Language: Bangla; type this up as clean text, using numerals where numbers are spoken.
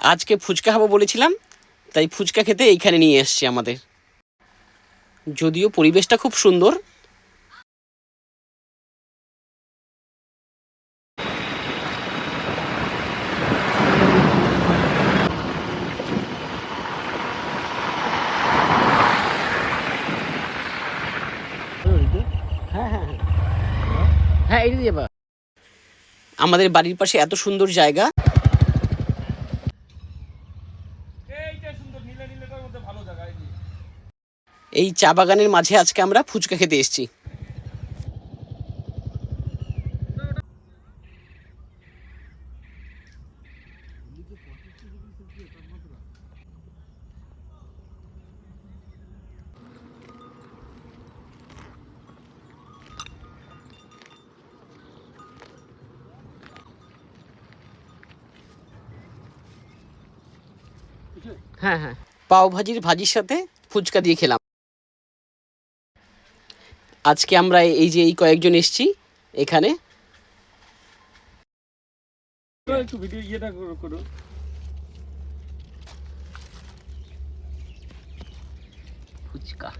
আজকে ফুচকা খাবো বলেছিলাম, তাই ফুচকা খেতে এইখানে নিয়ে এসছি আমাদের। যদিও পরিবেশটা খুব সুন্দর। হ্যাঁ হ্যাঁ হ্যাঁ, এই দিয়ে আমাদের বাড়ির পাশে এত সুন্দর জায়গা। এই চা বাগানের মাঝে আজকে আমরা ফুচকা খেতে এসেছি। হ্যাঁ হ্যাঁ, পাও ভাজির সাথে ফুচকা দিয়ে খেলাম। আজকে আমরা এই যে এই কয়েকজন এসেছি এখানে। একটু ভিডিও ইয়েটা করো। ফুচকা